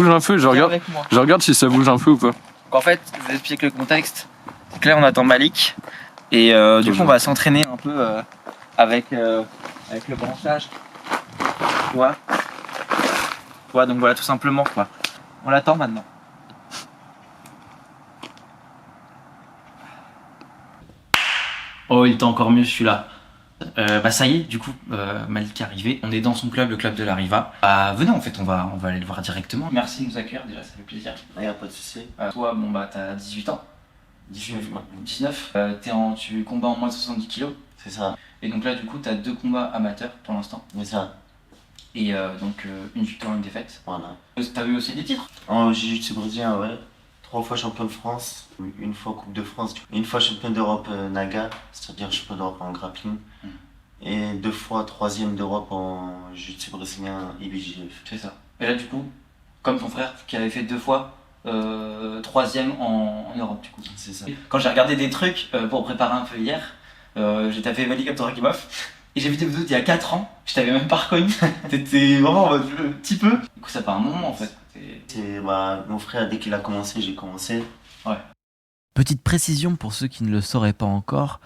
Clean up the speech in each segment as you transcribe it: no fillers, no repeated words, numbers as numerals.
bouge un peu, je regarde si ça bouge un peu ou pas. Donc en fait, je vous explique le contexte. C'est que là on attend Malik et du coup on va s'entraîner un peu avec le branchage. Tu vois, donc voilà tout simplement quoi. On l'attend maintenant. Oh, il était encore mieux celui-là. Ça y est, du coup, Malik est arrivé. On est dans son club, le club de la Riva. Venez, en fait, on va aller le voir directement. Merci de nous accueillir, déjà, ça fait plaisir. Y'a pas de soucis. Toi, t'as 18 ans. 19. 19. Tu combats en moins de 70 kilos. C'est ça. Et donc là, du coup, t'as 2 combats amateurs pour l'instant. C'est ça. Et une victoire, une défaite. Voilà. T'as eu aussi des titres? En jiu-jitsu brésilien, ouais. 3 fois champion de France, une fois Coupe de France, une fois champion d'Europe Naga, c'est-à-dire champion d'Europe en grappling, et 2 fois 3e d'Europe en jiu-jitsu brésilien IBJJF. C'est ça. Et là, du coup, comme ton frère qui avait fait 2 fois 3e en Europe, du coup. C'est ça. Quand j'ai regardé des trucs pour préparer un peu hier, j'ai tapé Malik Abdouragimov et j'ai vu tes vidéos d'il y a 4 ans, je t'avais même pas reconnu. T'étais vraiment un petit peu. Du coup, ça fait un moment en fait. Mon frère, dès qu'il a commencé, j'ai commencé. Ouais. Petite précision pour ceux qui ne le sauraient pas encore,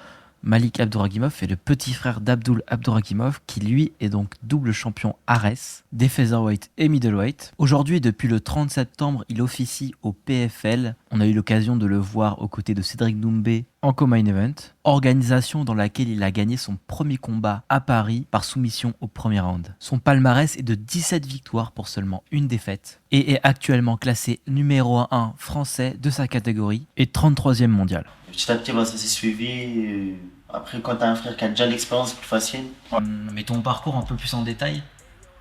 Malik Abdouragimov est le petit frère d'Abdul Abdouragimov qui lui est donc double champion Ares des featherweight et middleweight. Aujourd'hui, depuis le 30 septembre, il officie au PFL. On a eu l'occasion de le voir aux côtés de Cédric Doumbé en co-main event, organisation dans laquelle il a gagné son premier combat à Paris par soumission au premier round. Son palmarès est de 17 victoires pour seulement une défaite et est actuellement classé numéro 1 français de sa catégorie et 33e mondial. Petit à petit, ça s'est suivi. Après, quand t'as un frère qui a déjà l'expérience, c'est plus facile. Mais ton parcours un peu plus en détail,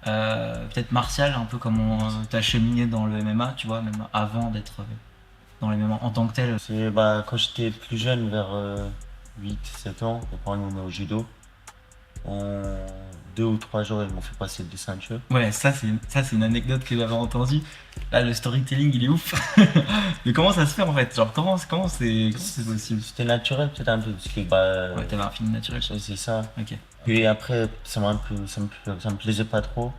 peut-être martial, un peu comment t'as cheminé dans le MMA, tu vois, même avant d'être dans le MMA en tant que tel. C'est quand j'étais plus jeune, vers 8-7 ans, mes parents m'ont mis au judo. En 2 ou 3 jours, ils m'ont fait passer des ceintures. Ouais, ça c'est une anecdote que j'avais entendue. Là, le storytelling, il est ouf. Mais comment ça se fait en fait? Genre, comment c'est possible? C'était naturel peut-être un peu, parce que ouais, t'avais un feeling naturel. C'est ça. Ok. Puis après, ça me plaisait pas trop.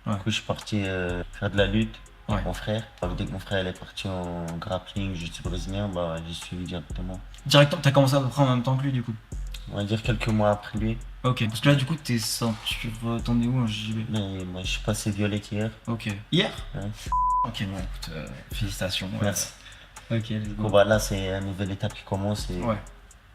Ouais. Du coup, je suis parti faire de la lutte avec Ouais. mon frère. Dès que mon frère est parti en grappling, jiu-jitsu brésilien, j'ai suivi directement. Directement, t'as commencé à peu près en même temps que lui du coup? On va dire quelques mois après lui. Ok, parce que là du coup t'es ceinture, t'en es où en JB? Mais moi, je suis passé violette hier. Ok. Hier? Ouais. Ok, bon écoute, félicitations. Merci. Ok, let's go. Bon, là, c'est une nouvelle étape qui commence. Et Ouais.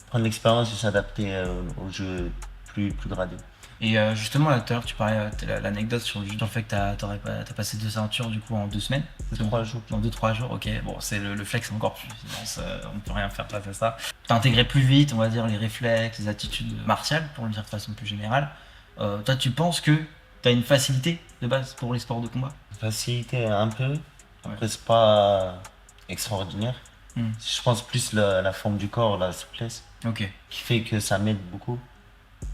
prendre l'expérience et s'adapter au jeu plus gradé. Et justement, là, tout à l'heure, tu parlais l'anecdote sur le fait que t'as passé 2 ceintures du coup en 2 semaines. 3 jours. En 2-3 jours, ok. Bon, c'est le flex encore plus immense, on peut rien faire face à ça. T'as intégré plus vite, on va dire, les réflexes, les attitudes martiales, pour le dire de façon plus générale. Toi, tu penses que t'as une facilité de base pour les sports de combat? Facilité un peu. Après, c'est pas extraordinaire. Je pense plus la forme du corps, la souplesse, Ok. qui fait que ça m'aide beaucoup.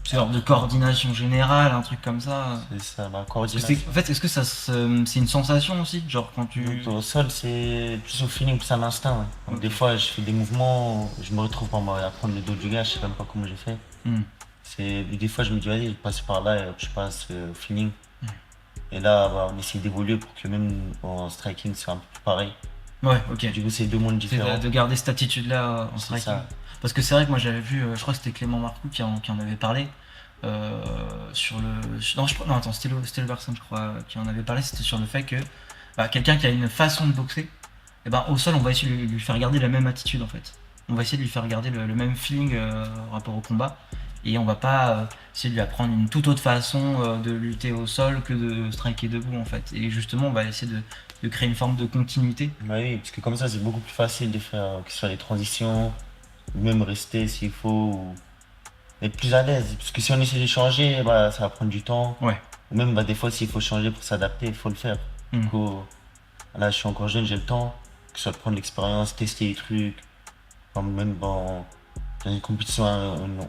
C'est genre de coordination générale, un truc comme ça. C'est ça, ma coordination. En fait, est-ce que c'est une sensation aussi? Genre quand tu... Donc, au sol, c'est plus au feeling, plus à l'instinct. Ouais. Donc, Ok. des fois, je fais des mouvements, je me retrouve à prendre le dos du gars, je sais même pas comment j'ai fait. Des fois, je me dis, allez, je passe par là et hop, je passe au feeling. Et là, on essaie d'évoluer pour que même en striking, c'est un peu plus pareil. Ouais, ok. Du coup, c'est 2 mondes différents. De garder cette attitude-là en striking. Ça. Parce que c'est vrai que moi j'avais vu, je crois que c'était Clément Marcoux qui en avait parlé sur le... Non, attends, c'était le Verson, je crois, qui en avait parlé. C'était sur le fait que quelqu'un qui a une façon de boxer, et au sol, on va essayer de lui faire garder la même attitude en fait. On va essayer de lui faire garder le même feeling rapport au combat. Et on va pas essayer de lui apprendre une toute autre façon de lutter au sol que de striker debout en fait. Et justement, on va essayer de créer une forme de continuité. Bah oui, parce que comme ça, c'est beaucoup plus facile de faire que ce soit les transitions, même rester s'il faut, ou être plus à l'aise. Parce que si on essaie de changer, ça va prendre du temps. Ouais. Ou même des fois, s'il faut changer pour s'adapter, il faut le faire. Du coup, là, je suis encore jeune, j'ai le temps, que ce soit de prendre l'expérience, tester les trucs, même dans une compétition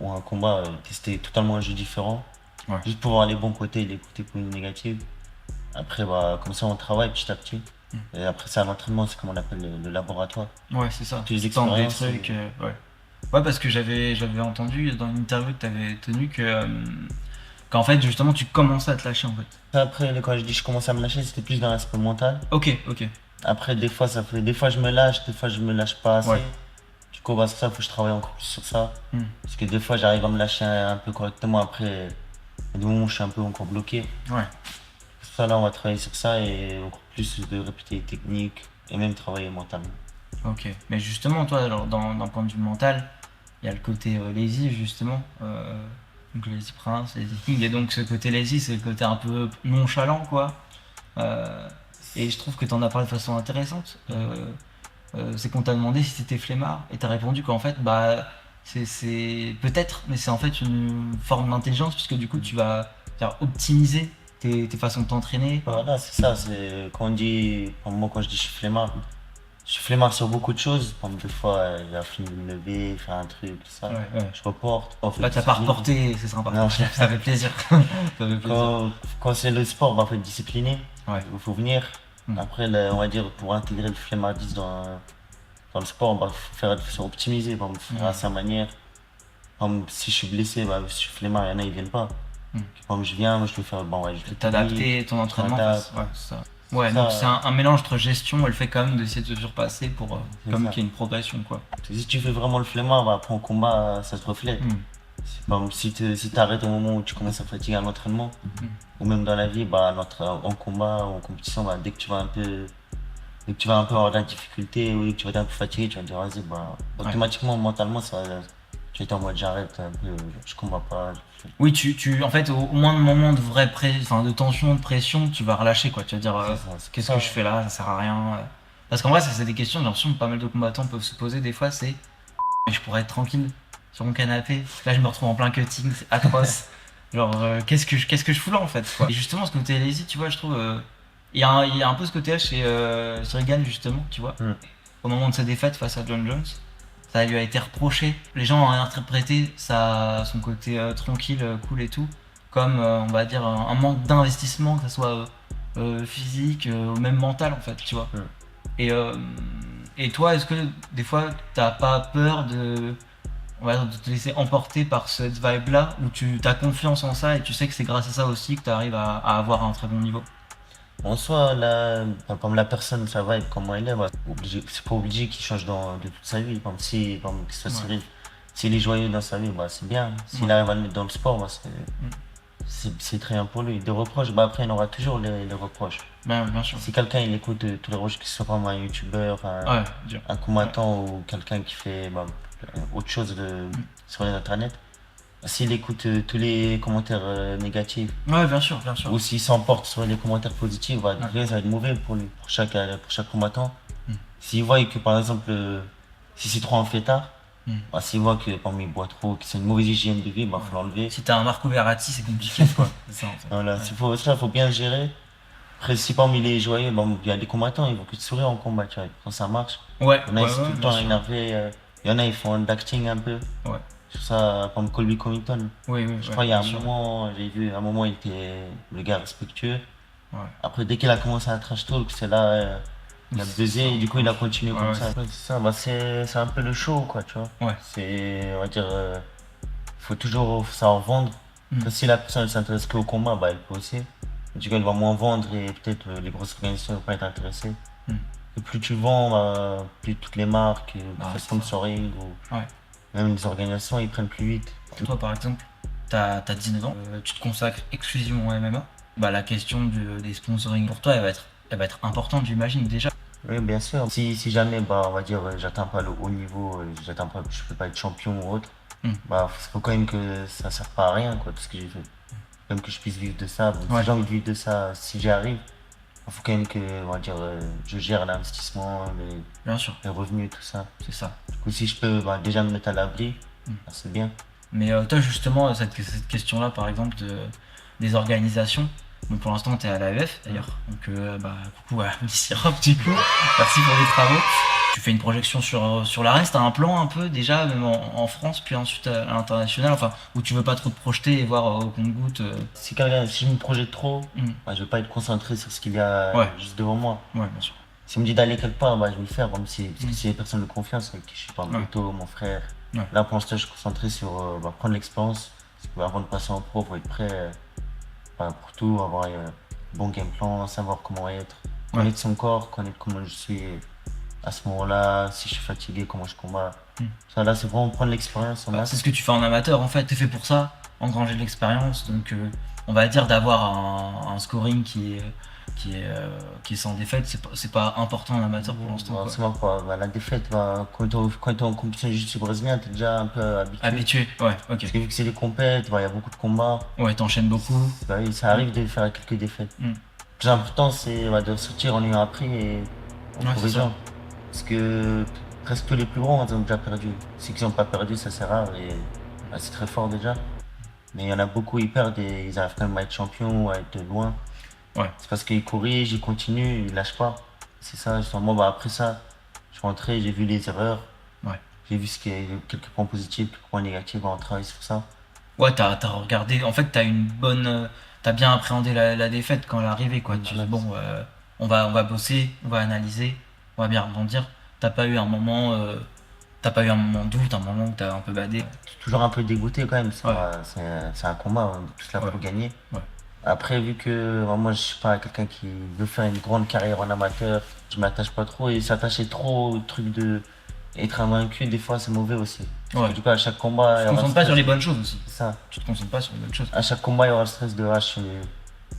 ou un combat, tester totalement un jeu différent. Ouais. Juste pour voir les bons côtés et les côtés négatifs. Après, comme ça, on travaille petit à petit. Et après, c'est un entraînement, c'est comme on appelle le laboratoire. Ouais, c'est ça. Toutes les expériences. Des trucs, ouais. Ouais, parce que j'avais entendu dans une interview que tu avais tenue qu'en fait, justement, tu commençais à te lâcher en fait. Après, quand je dis que je commençais à me lâcher, c'était plus dans l'aspect mental. Ok. Après, des fois, des fois je me lâche, des fois je me lâche pas assez. Ouais. Du coup, bah, c'est ça, faut que je travaille encore plus sur ça. Mm. Parce que des fois, j'arrive à me lâcher un peu correctement. Après, il y a des moments où je suis un peu encore bloqué. Ouais. Pour ça, là, on va travailler sur ça et encore plus de répéter les techniques et même travailler mentalement. Ok. Mais justement, toi, alors, d'un point de vue mental, il y a le côté lazy, justement. Donc lazy prince, lazy king. Et donc, ce côté lazy, c'est le côté un peu nonchalant, quoi. Et je trouve que tu en as parlé de façon intéressante. C'est qu'on t'a demandé si t'étais flemmard et t'as répondu qu'en fait, bah, c'est peut-être, mais c'est en fait une forme d'intelligence puisque du coup, tu vas faire optimiser tes façons de t'entraîner. Voilà, c'est ça. C'est quand on dit, moi, quand je dis je suis flemmard sur beaucoup de choses. Comme des fois, j'ai fini de me lever, faire un truc, tout ça. Ouais, ouais. Je reporte. En fait, Là, t'as pas reporté, c'est sympa. Non, Ça fait plaisir. Ça fait plaisir. quand c'est le sport, bah, faut être discipliné. Ouais. Il faut venir. Mm. Après, on va dire, pour intégrer le flemmardisme dans le sport, bah, faut faire optimiser, bah, faire à sa manière. Comme si je suis blessé, bah, si je suis flemmard, il y en a, ils viennent pas. Comme je viens, moi, je peux faire, bon, ouais, je vais T'adapter ton entraînement. m'adapte. Ouais, c'est ça. Ouais, Ça, donc c'est un mélange entre gestion et le fait quand même d'essayer de se surpasser pour comme ça. qu'il y ait une progression, quoi. Si tu fais vraiment le flemmard, bah, après en combat, ça se reflète. Mm. C'est comme si tu arrêtes au moment où tu commences à fatiguer à l'entraînement, ou même dans la vie, bah, en combat ou en compétition, bah, dès que tu vas un peu avoir de la difficulté, ou dès que tu vas être un peu fatigué, tu vas te dire, vas-y, bah, automatiquement, mentalement, tu vas être en mode j'arrête un peu, je combats pas. Oui, en fait, au moins de moments de de tension, de pression, tu vas relâcher, quoi. Tu vas dire, qu'est-ce que je fais là, ça sert à rien. Parce qu'en vrai, ça, c'est des questions, j'ai l'impression que pas mal de combattants peuvent se poser des fois, c'est, mais je pourrais être tranquille sur mon canapé. Là, je me retrouve en plein cutting, c'est atroce. Genre, qu'est-ce que je fous là, en fait, quoi. Et justement, ce côté lazy, tu vois, je trouve, il y a un peu ce côté-là chez Reagan, justement, tu vois. Au moment de sa défaite face à John Jones. Ça lui a été reproché. Les gens ont interprété son côté tranquille, cool et tout, comme on va dire un manque d'investissement, que ce soit physique ou même mental en fait, tu vois. Et toi, est-ce que des fois t'as pas peur on va dire, de te laisser emporter par cette vibe-là, où tu as confiance en ça et tu sais que c'est grâce à ça aussi que tu arrives à avoir un très bon niveau? En soi, là, comme la personne, ça va, et comment elle est, bah, c'est pas obligé qu'il change de toute sa vie. Comme si, comme que ce soit Cyril, s'il est joyeux dans sa vie, bah, c'est bien. S'il arrive à le mettre dans le sport, bah, c'est très bien pour lui. Des reproches, bah, après, il aura toujours les reproches. Bien sûr. Si quelqu'un il écoute tous les reproches, que ce soit comme un youtubeur, un combattant ou quelqu'un qui fait bah, autre chose sur l'internet, s'il écoute tous les commentaires négatifs, Ouais, bien sûr. ou s'il s'emporte sur les commentaires positifs, bah, déjà, ça va être mauvais pour lui, pour chaque combattant. S'il voit que par exemple, si c'est trop un fêtard, bah, s'il voit que parmi il boit trop, que c'est une mauvaise hygiène de vie, bah, faut l'enlever. Si t'as un Marco Verratti, c'est compliqué, quoi. C'est ça, en fait. Voilà, faut bien le gérer. Après, si parmi les joyeux, bah, il y a des combattants, ils vont que te sourire en combat, tu vois, quand ça marche. Ouais, Il y en a, ils sont tout le bien temps sûr. énervés. Il y en a, ils font un acting un peu. Ouais. Sur ça, comme Colby Covington. Oui, Je crois qu'il y a un bien sûr. moment, j'ai vu, à un moment, il était le gars respectueux. Ouais. Après, dès qu'il a commencé à trash talk, c'est là, il a buzzé et du coup, il a continué comme ça. Ouais, c'est ça, bah, c'est un peu le show, quoi, tu vois. Ouais. On va dire, faut toujours savoir vendre. Parce que si la personne ne s'intéresse qu'au combat, bah, elle peut aussi. Du coup, elle va moins vendre et peut-être les grosses organisations ne vont pas être intéressées. Et plus tu vends, bah, plus toutes les marques, le sponsoring ou même les organisations, ils prennent plus vite. Toi, par exemple, t'as 19 ans, tu te consacres exclusivement au MMA. Bah, la question des sponsoring pour toi, elle va être importante, j'imagine, déjà. Oui, bien sûr. Si jamais, bah, on va dire, j'atteins pas le haut niveau, je peux pas être champion ou autre, bah, faut quand même que ça sert pas à rien, quoi, tout ce que j'ai fait. Faut quand même que je puisse vivre de ça. Si j'ai envie de vivre de ça, si j'y arrive, il faut quand même que, on va dire, je gère l'investissement, Bien sûr, les revenus, tout ça. c'est ça. Du coup, si je peux bah, déjà me mettre à l'abri, bah, c'est bien. Mais toi, justement, cette question-là, par exemple, des organisations. Donc pour l'instant, tu es à l'AEF d'ailleurs. Donc, coucou à Miss Europe, du coup. Merci pour les travaux. Tu fais une projection sur la reste. Tu as un plan un peu déjà, même en France, puis ensuite à l'international, enfin, où tu veux pas trop te projeter et voir au compte-goutte. Si je me projette trop, bah, je vais pas être concentré sur ce qu'il y a juste devant moi. Ouais, bien sûr. Si on me dit d'aller quelque part, bah, je vais le faire, parce que c'est les personnes de confiance avec qui je suis, par Bruto, mon frère. Là, pour l'instant, je suis concentré sur prendre l'expérience. Parce que avant de passer en pro, il faut être prêt pour tout, avoir un bon game plan, savoir comment être. Connaître son corps, connaître comment je suis à ce moment-là, si je suis fatigué, comment je combats. Ça, là, c'est vraiment prendre l'expérience en masse. C'est ce que tu fais en amateur en fait, t'es fait pour ça, engranger de l'expérience, donc on va dire d'avoir un scoring qui est sans défaite, c'est pas important en amateur pour l'instant. C'est moi quoi. Bah, la défaite, quand t'es en compétition de jiu-jitsu brésilien, t'es déjà un peu habitué. Habitué, ouais, ok. Parce que vu que c'est des compètes, il y a beaucoup de combats. Ouais, t'enchaînes beaucoup. Bah oui, ça arrive de faire quelques défaites. Le plus important, c'est de sortir en ayant appris et en progressant. Parce que presque tous les plus grands, ils ont déjà perdu. Ceux qui n'ont pas perdu, ça c'est rare et c'est très fort déjà. Mais il y en a beaucoup, ils perdent et ils arrivent quand même à être champions ou à être loin. Ouais. C'est parce qu'ils corrigent, ils continuent, ils lâchent pas. C'est ça, justement. Après ça, je suis rentré, j'ai vu les erreurs. Ouais. J'ai vu quelques points positifs, quelques points négatifs, on travaille sur ça. Ouais, t'as regardé, en fait t'as bien appréhendé la défaite quand elle est arrivée quoi. Tu dis bon, on va bosser, on va analyser, on va bien rebondir. T'as pas eu un moment de doute, un moment où t'as un peu badé. Toujours un peu dégoûté quand même, c'est un combat, on est tous là pour gagner. Ouais. Après, vu que moi je suis pas quelqu'un qui veut faire une grande carrière en amateur, je m'attache pas trop et s'attacher trop au truc de être invaincu, des fois c'est mauvais aussi. Ouais. En tout cas, à chaque combat. Tu te concentres pas sur les bonnes choses aussi. C'est ça. Tu te concentres pas sur les bonnes choses. À chaque combat, il y aura le stress de faut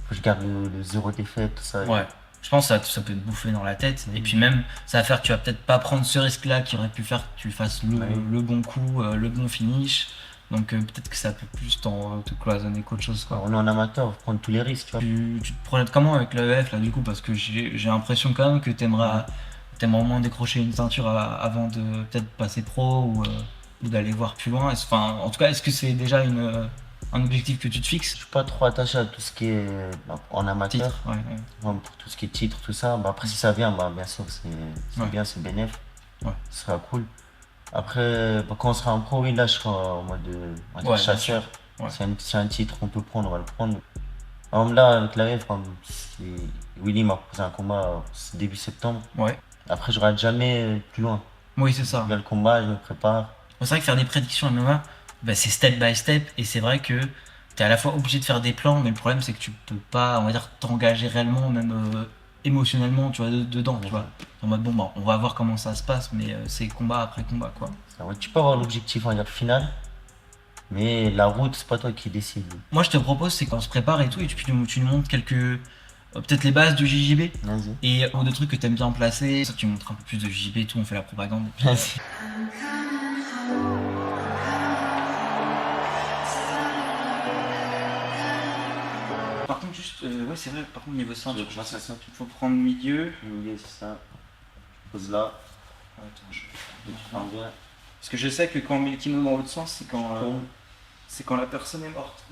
que je garde le zéro défaite, tout ça. Ouais. Je pense que ça peut te bouffer dans la tête. Et puis même, ça va faire que tu vas peut-être pas prendre ce risque-là qui aurait pu faire que tu fasses le bon coup, le bon finish. Donc peut-être que ça peut plus te cloisonner qu'autre chose. Quoi. On est en amateur, on va prendre tous les risques. Tu vois. Tu te projettes comment avec l'AEF là du coup? Parce que j'ai l'impression quand même que t'aimerais au moins décrocher une ceinture avant de peut-être passer pro ou d'aller voir plus loin. Enfin, en tout cas, est-ce que c'est déjà un objectif que tu te fixes? Je suis pas trop attaché à tout ce qui est en amateur. Titre, ouais. Pour tout ce qui est titre, tout ça. Après, si ça vient, bien sûr, c'est bien, c'est bénéf. Ouais. Ce sera cool. Après, quand on sera en pro, oui, là, je serai en mode chasseur. Ouais. C'est un titre qu'on peut prendre, on va le prendre. Par exemple, là, avec l'AF, Willy m'a proposé un combat début septembre. Ouais. Après, je rate jamais plus loin. Oui, c'est ça. Je vais le combat, je me prépare. C'est vrai que faire des prédictions à MMA, c'est step by step, et c'est vrai que t'es à la fois obligé de faire des plans, mais le problème c'est que tu peux pas, on va dire, t'engager réellement, même émotionnellement, tu vois, dedans, tu vois. En mode bon, on va voir comment ça se passe, mais c'est combat après combat, quoi. Tu peux avoir l'objectif, on va dire, final, mais la route, c'est pas toi qui décides. Moi, je te propose, c'est qu'on se prépare et tout, et tu nous montres quelques. Peut-être les bases du JJB. Vas-y. Et des trucs que t'aimes bien placer. Ça, tu montres un peu plus de JJB et tout, on fait la propagande. Vas-y. Par contre, juste, ouais, c'est vrai, par contre, niveau ceinture, Je passe à ça. il faut prendre milieu. Milieu, c'est ça. Je pose là. Attends, Et tu fermes bien. parce que je sais que quand on met le kimono dans l'autre sens, c'est quand la personne est morte.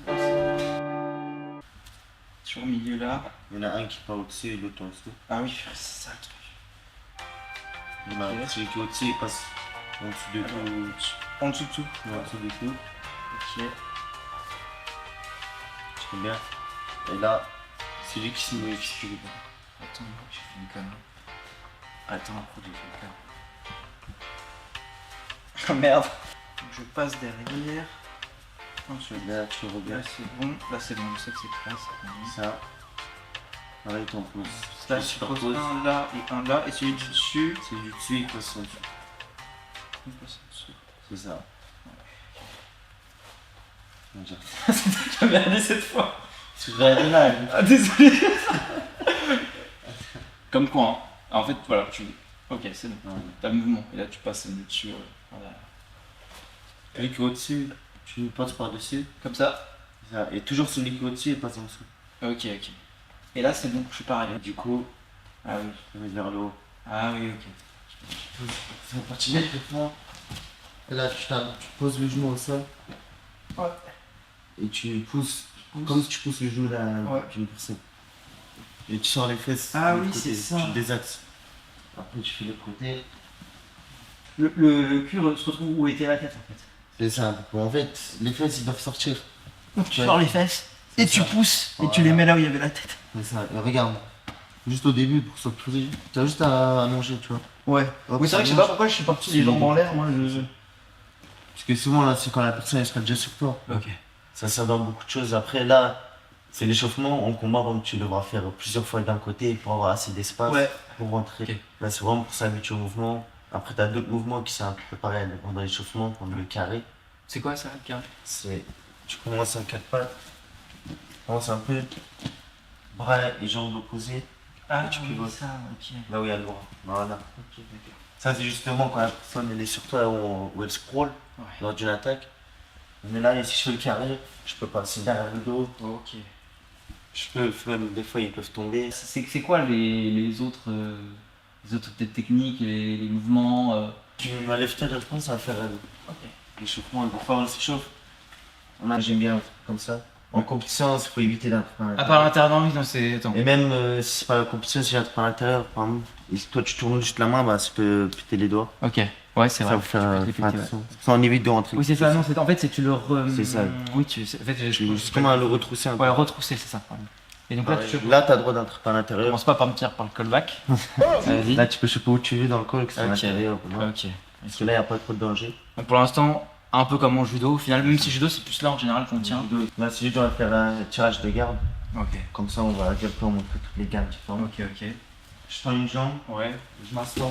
Sur le milieu là. Il y en a un qui part au-dessus et l'autre en dessous. Ah oui, c'est ça le truc. Il y en a celui qui est au-dessus, il passe en dessous de tout. En dessous de tout. En dessous de tout. Ok. Je fais bien. Et là, c'est lui qui se met. Attends, j'ai fait une connerie. Attends, après j'ai fait une connerie. Ah merde. Donc, je passe derrière. Ensuite, Là, tu là regardes. c'est bon. Là c'est bon, je sais que c'est classe. Ça. Pareil, tu en poses. Là, Tu je pose superposes. un là et un là. Et celui du dessus. C'est du dessus, il passe en dessous. il passe en dessous. C'est ça. On va dire. Tu m'as dit cette fois. Tu vas aller là. Ah désolé. Comme quoi, hein. En fait, voilà, ok, c'est bon. Ouais. T'as le mouvement. Et là, tu passes le dessus. Voilà. Celui qui est au-dessus, tu passes par-dessus. Comme ça. C'est ça. Et toujours celui qui est au-dessus, il passe en dessous. Ok, ok. Et là, c'est bon, je suis pareil. Et du coup, Ah oui. je vais vers le haut. Ah oui, ok. C'est la partie nette, et là, tu poses le genou au sol. Ouais. Et tu pousses, comme si tu pousses le genou d'une personne. Et tu sors les fesses. Ah de oui, côté, c'est ça. Tu désaxes. Après, tu fais le côté. Le cul se retrouve où était la tête en fait. C'est ça. En fait, les fesses, ils doivent sortir. Donc tu Ouais. sors les fesses et tu pousses et tu les mets là où il y avait la tête. C'est ça. Et regarde. Juste au début, pour que ce soit plus rigide, tu as juste à allonger, tu vois. Ouais. Hop, Oui, c'est vrai que je sais pas pourquoi je suis parti les jambes en l'air, moi je. Parce que souvent, là, c'est quand la personne elle sera déjà sur toi. Ok. Ça sert dans beaucoup de choses. Après, là, C'est l'échauffement. En combat, donc, tu devras faire plusieurs fois d'un côté pour avoir assez d'espace pour rentrer. Ok. Là, c'est vraiment pour s'habituer au mouvement. Après, tu as d'autres mouvements qui sont un peu pareils pendant l'échauffement, comme le carré. C'est quoi ça, le carré? Tu commences en 4 pattes. Tu commences un peu. Bras et jambes opposées. Ah, tu oui, pivotes. ça, ok. Là où il y a le bras. Voilà. Ok. Ça, c'est justement quand la personne elle est sur toi où elle scroll Ouais. lors d'une attaque. Mais là, si je fais le carré, je peux passer derrière le dos. Ok. Je peux, même des fois, ils peuvent tomber. C'est quoi les autres peut-être techniques, les mouvements Tu me lèves toi, je pense, ça va faire Ok. l'échauffement. Des fois, on s'échauffe. Là, j'aime bien comme ça. En compétition, il faut éviter d'être À part l'intérieur, non, c'est. Attends. Et même si c'est pas la compétition, si j'entre par l'intérieur, par exemple, et si toi tu tournes juste la main, bah, ça peut péter les doigts. Ok. Ouais, c'est Ça vrai. va faire Tu peux les péter, attention. Ça, on évite de rentrer. Oui, c'est ça, non, en fait, c'est tu le C'est ça. Oui, en fait, C'est comme à le retrousser un peu. Ouais, retrousser, c'est ça. Pardon. Et donc là, tu peux. Là, t'as le droit d'entrer par l'intérieur. Commence pas par me tirer par le callback. Vas-y. Là, tu peux choper où tu veux dans le col, que c'est à Ok. l'intérieur. Voilà. Ok. Parce que là, il n'y a pas trop de danger. Donc pour l'instant, un peu comme en judo. Au final, même si judo, c'est plus là en général qu'on tient. Là, si je dois faire un tirage de garde, Ok. comme ça, on va directement montrer toutes les gardes différentes. Ok. Je tends une jambe, Ouais. je m'assois,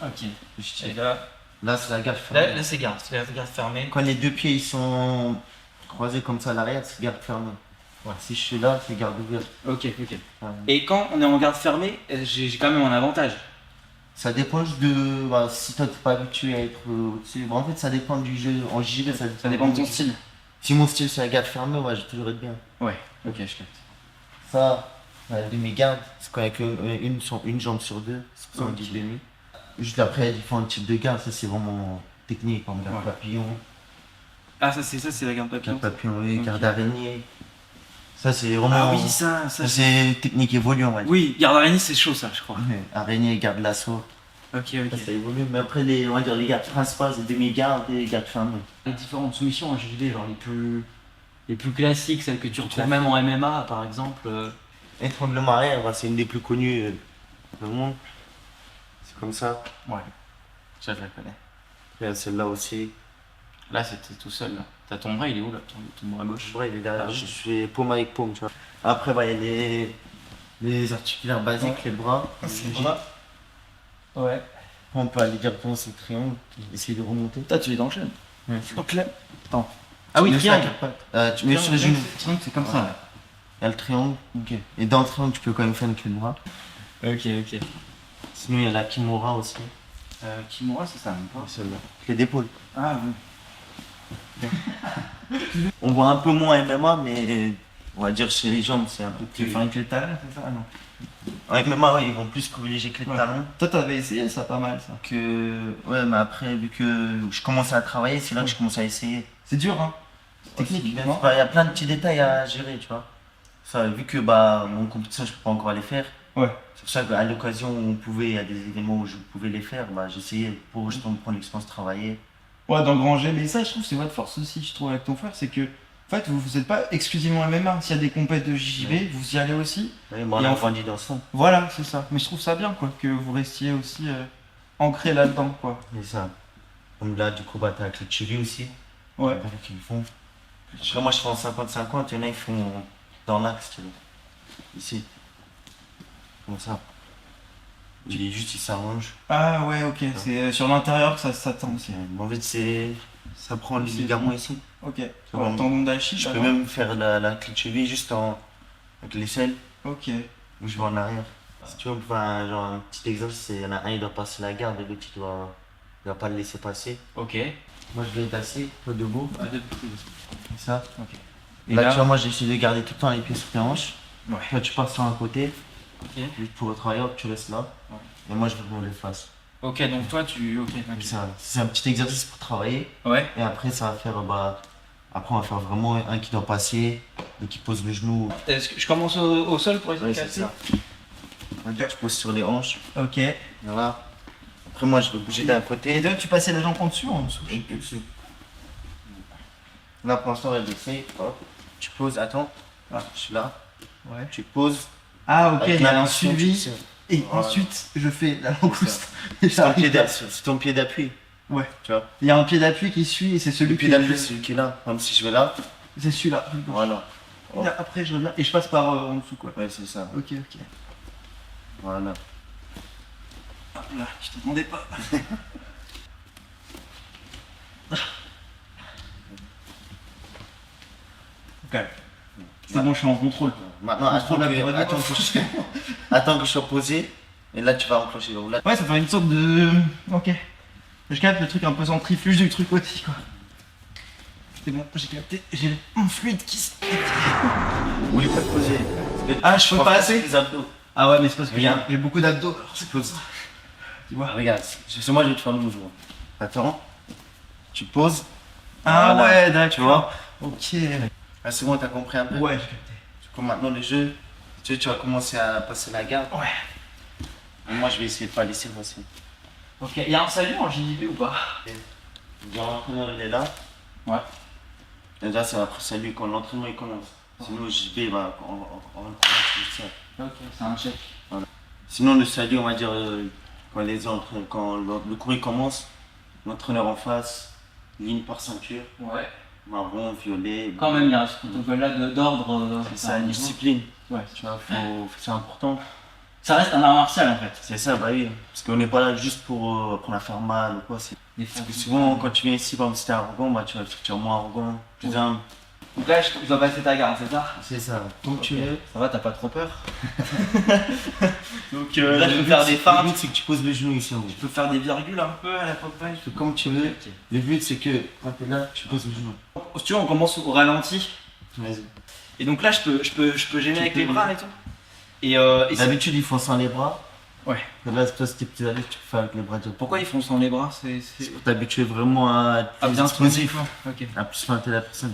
Ok. je Et tire. là, Là, c'est la garde fermée. là c'est garde. C'est la garde fermée. Quand les deux pieds ils sont croisés comme ça à l'arrière, c'est garde fermée. Ouais. Si je suis là, c'est garde ouverte. Ok. Ouais. Et quand on est en garde fermée, j'ai quand même un avantage. Ça dépend juste de. Bah, si toi t'es pas habitué à être au-dessus. Bah, en fait, ça dépend du jeu. En JV, Ça dépend de ton style. Si mon style c'est la garde fermée, ouais, j'ai toujours être bien. Ouais. Ok, je capte. Ça, la demi-garde, c'est quand il n'y a une jambe sur deux. C'est pour ça qu'on Ok. dit demi. Juste après, il y a différents types de gardes. Ça, c'est vraiment technique. Comme garde Ouais. papillon, Ah, ça c'est la garde papillon. garde papillon, oui, Ok. garde araignée. Ça, c'est vraiment. Ah oui, ça. Ça, c'est technique évoluée, on va dire. Oui, garde araignée, c'est chaud ça, je crois. Ouais, araignée, garde l'assaut. Ok. Ça, ça évolue. Mais après, on va dire les gardes principales, c'est demi-garde et garde fermée. Les différentes soumissions en JJD, genre les plus classiques, celles que tu retrouves même en MMA par exemple. Étranglement arrière, bah, c'est une des plus connues dans le monde. C'est comme ça. Ouais. Ça, je la connais. Après, celle-là aussi. Là, c'était tout seul. Là. T'as ton bras, il est où là, ton bras gauche? Ouais, il est derrière. Ah oui. Je fais paume avec paume, tu vois. Après, bah, il y a les articulaires basiques, les bras. C'est les bras. Ouais. Après, on peut aller directement sur le triangle, essayer de remonter. Toi, tu les enchaînes. Ouais. Donc là. Attends. Ah oui, Tu mets triangle. sur la quatre pattes. Tu mets sur les genoux. Triangle, c'est comme ça. Voilà. Il y a le triangle. Ok. Et dans le triangle, tu peux quand même faire une clé de bras. Ok. Sinon, il y a la kimura aussi. Kimura, c'est ça, même pas. Celle-là. Clé d'épaule. Ah oui. On voit un peu moins MMA, mais on va dire chez les jambes, c'est un peu Tu veux plus. faire une clé de talon, c'est ça? Non. Avec MMA, ouais, ils vont plus privilégier clé de Ouais. talon. Toi, t'avais essayé ça, pas mal ça. Ouais, mais après, vu que je commence à travailler, c'est là que je commence à essayer. C'est dur, hein. Technique, non? il y a plein de petits détails à gérer, tu vois. Ça, vu que bah, mon compétition, je peux pas encore les faire. Ouais. C'est pour ça qu'à l'occasion où on pouvait, il y a des événements où je pouvais les faire, bah, j'essayais pour justement prendre l'expérience, travailler. Ouais, d'engranger, mais ça, je trouve, c'est votre force aussi, je trouve, avec ton frère, c'est que, en fait, vous n'êtes pas exclusivement MMA. S'il y a des compètes de JJB, Ouais. vous y allez aussi. Ouais, bah, on Et a en grandi dans ça. Voilà, c'est ça. Mais je trouve ça bien, quoi, que vous restiez aussi ancré là-dedans, quoi. C'est ça. Comme là, du coup, bah, t'as avec le chili aussi. Ouais. Il y en a qui le font. Après, moi, je fais en 50-50, il y en a, ils font dans l'axe, tu vois. Ici. Comme ça. Il est juste, il s'allonge. Ah ouais, ok, c'est sur l'intérieur que ça tend aussi. En fait, ça prend le ligament ici. Ok. vois, Ouais, tendon d'Achille. Je peux alors. même faire la clé de cheville juste avec l'aisselle, Ok. où je vais en arrière. Si tu veux, on peut faire un petit exercice, il y en a un, il doit passer la garde, et l'autre, il doit pas le laisser passer. Ok. Moi, je vais être assis, toi debout, comme ça. Ok. Et Là, là, tu vois, moi, j'essaie de garder tout le temps les pieds sur les hanches. Ouais. Toi, tu passes sur un côté, Ok. juste pour le travail, hop, tu restes là. Ouais. Et moi, je me les faces. Ok, donc toi, tu. Ok. C'est un petit exercice pour travailler. Ouais. Et après, ça va faire, après, on va faire vraiment un qui doit passer, et qui pose le genou. Est-ce que je commence au sol pour essayer Ouais, de c'est casser? ça. Tu poses sur les hanches. Ok. Voilà. Après, moi, je vais bouger d'un côté. Et donc, tu passais la jambe en dessous ou en dessous? Et puis dessus. Là, pour l'instant, elle le fait. Hop. Tu poses, attends. Ah, je suis là. Ouais. Tu poses. Ah, ok, Avec il y a un l'impulsion, tu suivi. tires. Et Voilà. ensuite, je fais la langouste. Et C'est ton j'arrive pied là. d'appui. C'est ton pied d'appui. Ouais. Tu vois. Il y a un pied d'appui qui suit et c'est celui Le pied qui d'appui, c'est celui qui est là. Même si je vais là. C'est celui-là. Voilà. Oh. Après, je reviens et je passe par en dessous, quoi. Ouais, c'est ça. Ok. Voilà. Hop là, je t'attendais pas. Ok. C'est bon, je suis en contrôle. Maintenant, attends que je sois posé. Et là, tu vas enclencher le roulade. Ouais, ça fait une sorte de. Ok. Je capte le truc un peu centrifuge du truc aussi, quoi. C'est bon, j'ai capté. J'ai mon fluide qui se. Vous voulez pas te poser. Ah, je peux pas assez. Les abdos. Ah ouais, mais c'est parce que Regarde. j'ai beaucoup d'abdos. Alors C'est pose. tu vois. Regarde, c'est moi, je vais te faire le mouvement. Attends. Tu poses. Ah Voilà. ouais, d'accord. Tu vois. Ok. Ah, c'est bon, t'as compris un peu. Ouais, j'ai capté. Du coup, maintenant, le jeu, tu vas commencer à passer la garde. Ouais. Et moi, je vais essayer de pas laisser passer. Ok, y'a un salut en JJB ou pas? L'entraîneur, il est là. Ouais. Et là, c'est après salut quand l'entraînement il commence. Sinon, JB, bah, on commence juste ça. Ok, c'est un check. Sinon, le salut, on va dire, quand le cours il commence, l'entraîneur en face, ligne par ceinture, Ouais. marron, violet. Quand même, il y a ce protocole-là d'ordre. C'est ça, une discipline. Ouais. Tu vois, c'est important. Ça reste un art martial en fait. C'est ça, bah oui. Parce qu'on n'est pas là juste pour apprendre à faire mal ou quoi. Parce que souvent, quand tu viens ici, par exemple, si t'es arrogant, bah tu vas moins arrogant, plus humble. Donc là, je dois passer ta garde, c'est ça? C'est ça. Comme tu veux. Ça va, t'as pas trop peur? Donc Là, là, je peux faire des Le feintes. but, c'est que tu poses le genou ici en haut. Je peux faire des virgules un peu à la Popeye. Comme tu veux. Le but, c'est que quand t'es là, tu poses le genou. Si tu veux, on commence au ralenti. Vas-y. Et donc là, je peux gêner avec les bras et tout. Et c'est- D'habitude, ils font sans les bras. Ouais. Et là, toi, si t'es petit à l'aise, tu peux faire avec les bras. Pourquoi ils font sans les bras? C'est pour t'habituer vraiment à être Ah, bien explosif. Ok. À plus feinter la personne.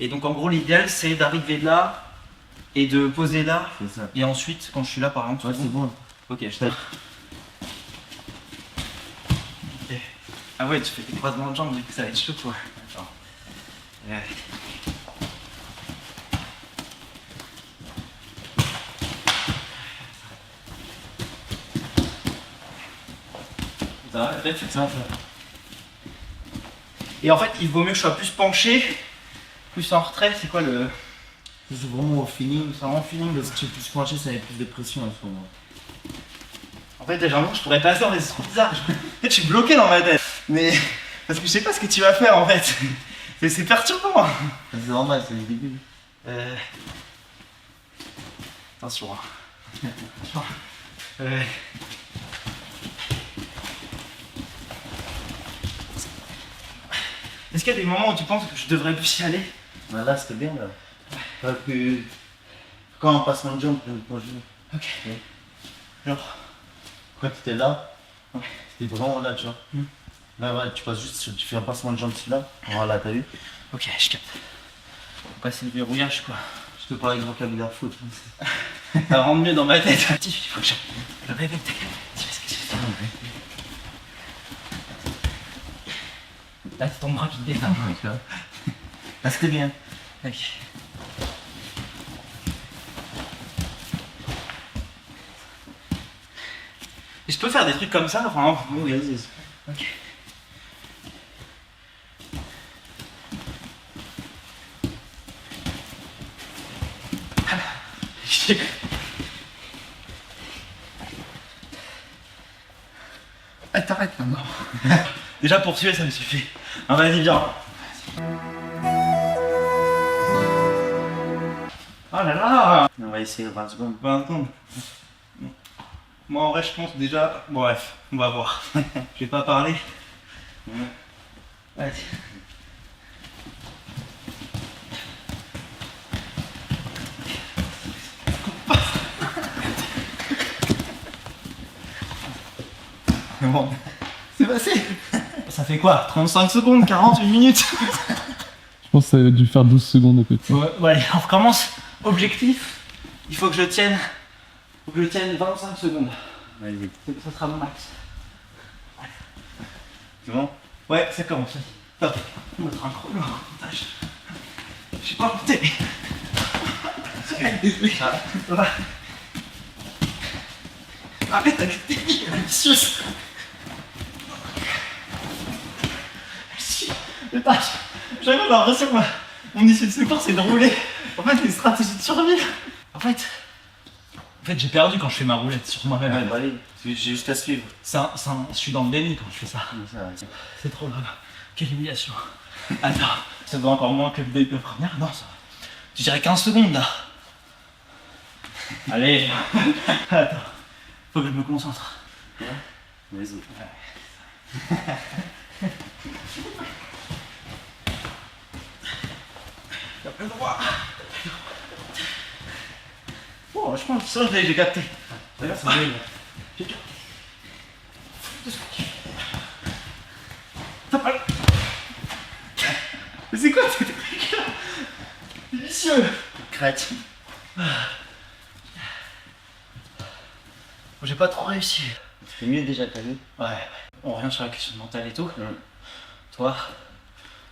Et donc en gros, l'idéal, c'est d'arriver là et de poser là. C'est ça. Et ensuite, quand je suis là, par exemple, Ouais, c'est bon. Ok, je tape. Ok. Ah ouais, tu fais des croisements de jambes, du coup ça va être chaud quoi. Attends. Ouais. Ça va, peut-être Ça. Et en fait, il vaut mieux que je sois plus penché, plus en retrait. C'est quoi le. C'est vraiment au feeling. C'est vraiment feeling. Parce que tu es plus penché, ça met plus de pression à ce moment. En fait, j'ai l'impression que je pourrais pas faire, mais c'est trop bizarre. En fait, je suis bloqué dans ma tête. Mais. Parce que je sais pas ce que tu vas faire en fait. Mais c'est perturbant. C'est normal, c'est le début. Attention. Hein. Est-ce qu'il y a des moments où tu penses que je devrais plus y aller? Bah là, c'était bien là. Parce que quand on passe mon jump, quand je. Ok. Genre. Quand t'étais là, Ouais. c'était vraiment là, tu vois. Là, ouais, tu passes juste, tu fais un passement de jump là. Voilà, t'as vu. Ok, je capte. Faut passer le verrouillage quoi. Je te parle avec vocabulaire foot. Ça rentre mieux dans ma tête. Il faut que je répète. Tu vois ce que tu fais. Là, c'est ton bras qui te défend. Là, c'était bien. Ok. Et je peux faire des trucs comme ça, enfin. Oui, vas-y. Ok. Ah, t'arrêtes maintenant. Déjà pour tuer, ça me suffit. Ah, vas-y, viens. Oh là là. On va essayer 20 secondes. 20 secondes. Moi en vrai je pense déjà. Bref, on va voir. Je vais pas parler. Vas-y. Bon, c'est passé. Ça fait quoi? 35 secondes, 40, 1 minute? Je pense que ça a dû faire 12 secondes à côté. Ouais, allez, on recommence. Objectif, il faut que je tienne. Faut que je tienne 25 secondes. Vas-y. Ça sera mon max. C'est bon? Ouais, ça commence. Hop, on mettra un chrono en montage. Je sais pas compter. Désolé. Ça va. Arrête avec tes billes, ambitieuse. Merci. Putain, j'avais l'impression que Mon issue de secours, c'est de rouler. En fait, les stratégies de survie. En fait, j'ai perdu quand je fais ma roulette sur moi-même. Ouais, bah allez, j'ai juste à suivre. Je suis dans le déni quand je fais ça. C'est trop grave. Quelle humiliation. Attends, ça doit encore moins que le début de première. Non, ça. Tu dirais 15 secondes là. Allez. Attends. Faut que je me concentre. Ouais. Vas-y. T'as pas le droit. Bon, je pense que ça, j'ai capté. D'ailleurs, c'est bien. J'ai capté. T'as pas le... Mais c'est quoi ces trucs là? C'est vicieux. Crête. J'ai pas trop réussi. C'est mieux déjà, t'as vu? Ouais. On revient sur la question mentale et tout. Toi,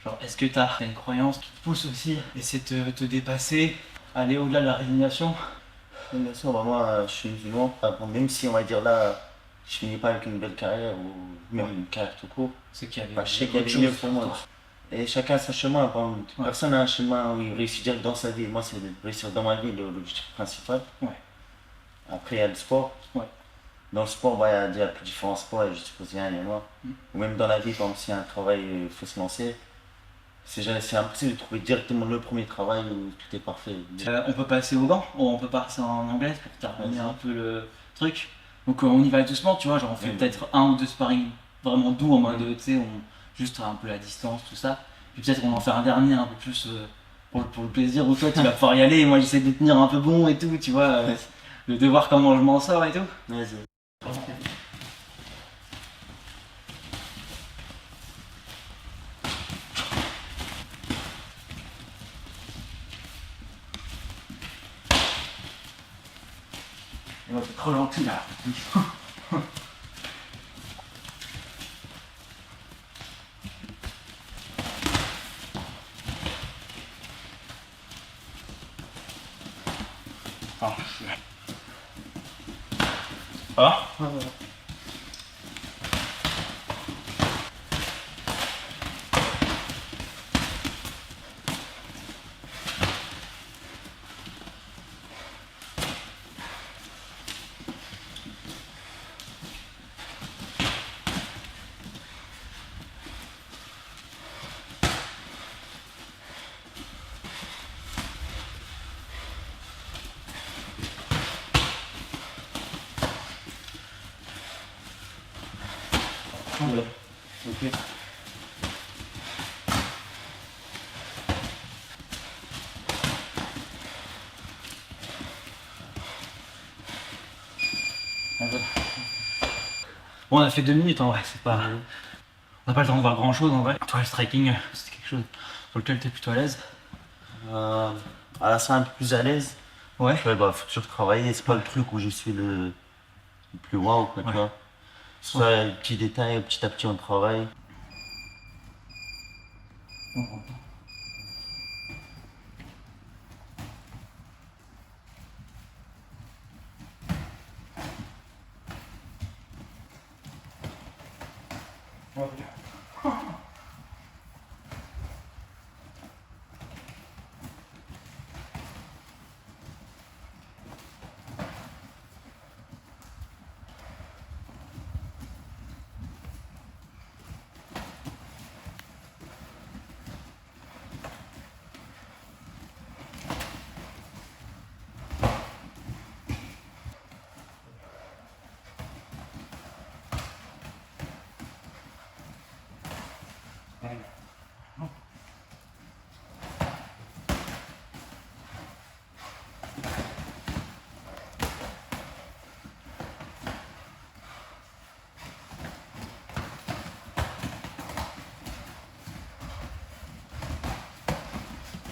genre, est-ce que t'as une croyance qui te pousse aussi, essayer de te dépasser, aller au-delà de la résignation? Bien sûr, bah moi je suis musulman, même si on va dire là, je finis pas avec une belle carrière ou même une carrière tout court, C'est qu'il y avait bah, je sais qu'il y autre avait mieux chose pour moi. toi. Et chacun a son chemin, Ouais. personne n'a un chemin où il réussit direct dans sa vie. Moi c'est de réussir dans ma vie l'objectif principal. Ouais. Après il y a le sport. Ouais. Dans le sport, bah, il y a déjà différents sports, et je suppose qu'il y en a et moi. Ou même dans la vie, par exemple, s'il y a un travail, il faut se lancer. C'est impossible de trouver directement le premier travail où tout est parfait. On peut passer au banc, on peut passer en anglais pour terminer Vas-y. un peu le truc. Donc on y va doucement, tu vois, genre on fait Oui. peut-être un ou deux sparring vraiment doux en mode, tu sais, juste un peu la distance, tout ça. Puis peut-être on en fait un dernier un peu plus pour le plaisir, où toi tu vas pouvoir y aller et moi j'essaie de tenir un peu bon et tout, tu vois, de voir comment je m'en sors et tout. Vas-y. Et moi c'est trop gentil là. Ah, ah. Voilà. Ok. Bon, on a fait 2 minutes en vrai, c'est pas. On n'a pas le temps de voir grand chose en vrai. Toi, le striking, c'est quelque chose sur lequel t'es plutôt à l'aise. À la fin, un peu plus à l'aise. Ouais. Ouais, bah, faut toujours travailler. C'est pas le truc où je suis le plus waouh, quoi, tu Ouais. vois. C'est ça, les petits détails, petit à petit, on travaille.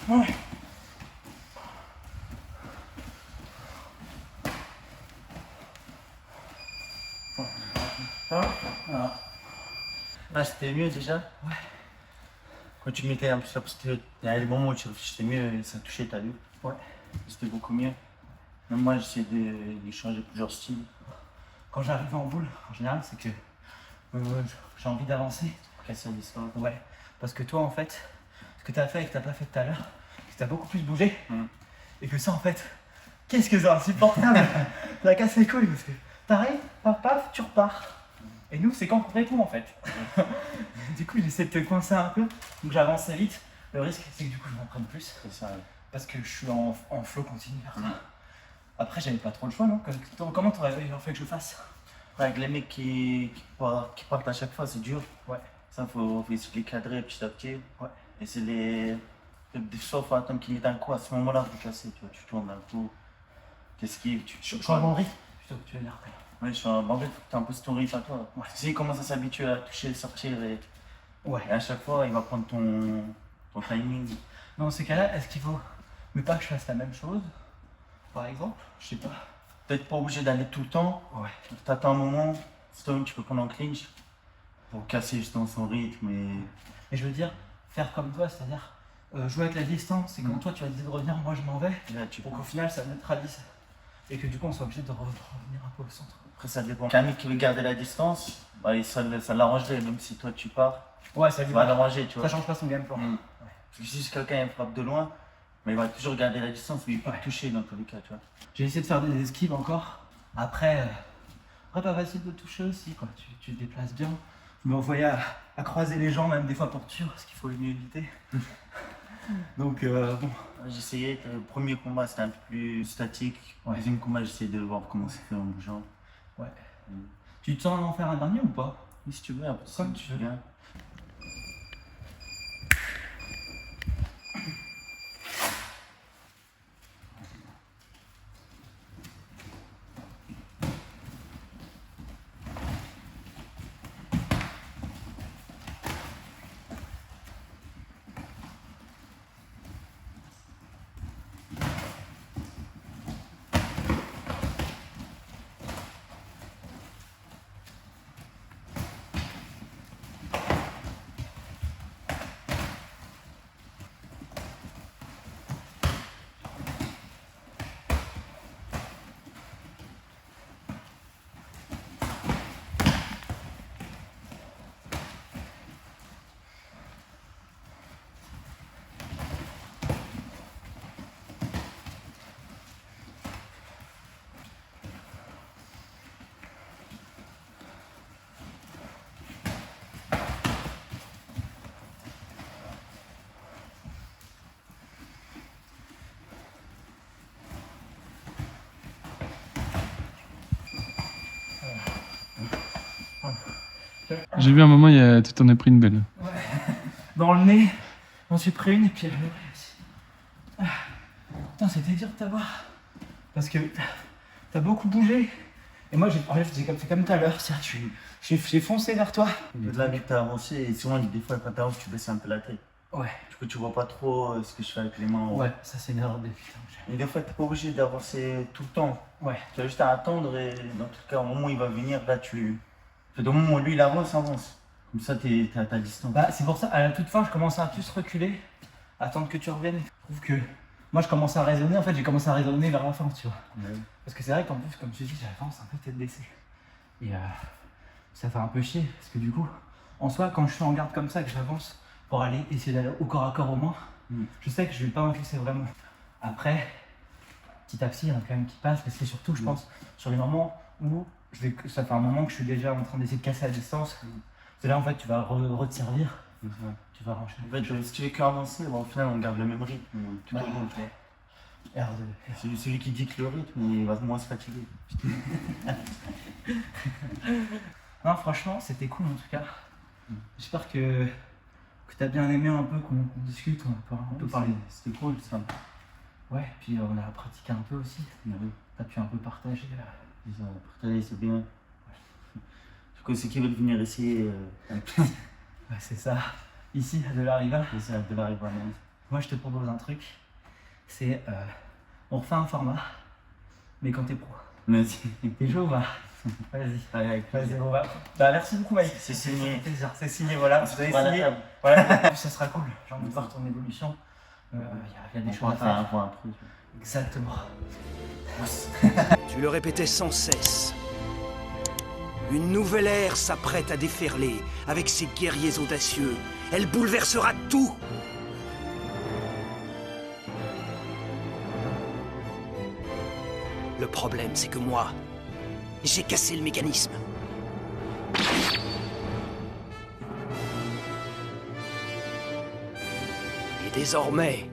Ouais. Voilà. Ah, c'était mieux déjà? Ouais. Quand tu mettais un peu ça, parce qu'il y a des moments où tu réfléchissais mieux et ça touchait, t'as vu? Ouais. C'était beaucoup mieux. Même moi, j'essayais de changer plusieurs styles. Quand j'arrive en boule, en général, c'est que j'ai envie d'avancer. Casser l'histoire. Ouais. Parce que toi, en fait, que t'as fait et que t'as pas fait tout à l'heure, que t'as beaucoup plus bougé, et que ça en fait, qu'est-ce que c'est insupportable. Ça casse les couilles parce que t'arrives, paf paf, tu repars. Et nous c'est quand on répond en fait. Du coup j'essaie de te coincer un peu, donc j'avance vite. Le risque c'est que du coup je m'en prenne plus, C'est ça. parce que je suis en flow continu. Après j'avais pas trop le choix non. Comment t'aurais fait que je fasse? Avec les mecs qui partent à chaque fois, c'est dur. Ouais. Ça, faut essayer de les cadrer petit à petit. Ouais. Et c'est les. Des fois, faut attendre qu'il est d'un coup. À ce moment-là, faut casser. Tu vois, tu tournes d'un coup. T'esquives. Je suis en banderie plutôt que tu veux dire après. Ouais, je suis en banderie, faut que tu imposes ton rythme à toi. Ouais. S'il commence à s'habituer à toucher, sortir, et à chaque fois, il va prendre ton timing. Dans ces cas-là, est-ce qu'il faut mais pas que je fasse la même chose, par exemple? Je sais pas. Peut-être pas obligé d'aller tout le temps. Ouais. T'attends un moment, Stone, tu peux prendre en clinch pour casser justement son rythme Et je veux dire, faire comme toi, c'est-à-dire jouer avec la distance, et quand toi tu vas décider de revenir, moi je m'en vais, et là, tu pour qu'au final ça neutralise. Et que du coup on soit obligé de revenir un peu au centre. Après, ça dépend. Un mec qui veut garder la distance, bah, ça l'arrangerait, même si toi tu pars. Ouais, ça Ça va l'arranger, tu vois. Ça change pas son game plan. Ouais. Parce que si quelqu'un frappe de loin, mais il va toujours garder la distance, mais il peut Ouais. toucher dans tous les cas, tu vois. J'ai essayé de faire des esquives encore. Après pas facile de toucher aussi, quoi. Tu te déplaces bien. Je me voyais à croiser les gens, même des fois pour tuer, parce qu'il faut mieux éviter. Donc bon. J'essayais, le premier combat c'était un peu plus statique. Ouais. Le deuxième combat, j'essayais de voir comment c'était en bougeant. Ouais. Tu te sens en faire un dernier ou pas? Mais si tu veux, après, Comme tu veux. Bien. J'ai vu un moment, tu t'en as pris une belle. Dans le nez, j'en suis pris une et puis elle m'a pris aussi. Ah. Putain, c'était dur de t'avoir. Parce que t'as beaucoup bougé. Et moi, j'ai fait comme tout à l'heure. J'ai foncé vers toi. Là, vu que t'as avancé, et souvent, des fois, quand t'avances, tu baisses un peu la tête. Ouais. Du coup, tu vois pas trop ce que je fais avec les mains. Ouais, ça c'est une erreur de putain. Et des fois, t'es pas obligé d'avancer tout le temps. Ouais. Tu as juste à attendre et dans tout cas, au moment où il va venir, là, au moment où lui, il avance. Comme ça, t'es à ta distance. Bah, c'est pour ça, à la toute fin, je commençais à plus reculer, attendre que tu reviennes. Je trouve que moi, je commençais à raisonner. En fait, j'ai commencé à raisonner vers la fin, tu vois. Ouais. Parce que c'est vrai qu'en plus, comme tu dis, j'avance un peu tête baissée. Et ça fait un peu chier. Parce que du coup, en soi, quand je suis en garde comme ça, que j'avance pour aller essayer d'aller au corps à corps au moins, je sais que je vais pas m'infixer vraiment. Après, petit à petit, il y en a quand même qui passent. Mais c'est surtout, je pense, sur les moments où ça fait un moment que je suis déjà en train d'essayer de casser la distance. C'est là, en fait, tu vas te servir. Tu vas ranger. En fait, si tu veux qu'avancer, bon, au final, on garde le même rythme tout au long, tu vois. R2. Celui qui dicte le rythme, il va moins se fatiguer. Non, franchement, c'était cool en tout cas. J'espère que tu as bien aimé un peu qu'on discute, on a un peu parler. C'était cool, ça. Ouais, puis on a pratiqué un peu aussi. T'as pu un peu partager. Partager, c'est bien. Du coup, ceux qui veulent venir essayer, Ouais, c'est ça. Ici, à de la Riva. c'est ça, de la Riva. Moi, je te propose un truc. C'est. On refait un format, mais quand t'es pro. Merci. T'es chaud ou pas? Vas-y. Allez, Vas-y, on va. Bah, merci beaucoup, Mike. C'est signé. Plaisir. C'est signé, voilà. Vous avez Voilà, signé. table. Voilà. Ça sera cool. J'ai envie de voir ton évolution. Il y a des choses à faire. Un truc. Exactement. Tu le répétais sans cesse. Une nouvelle ère s'apprête à déferler avec ses guerriers audacieux. Elle bouleversera tout. Le problème, c'est que moi, j'ai cassé le mécanisme. Et désormais,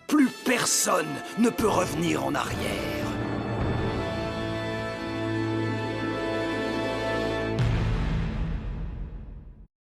plus personne ne peut revenir en arrière.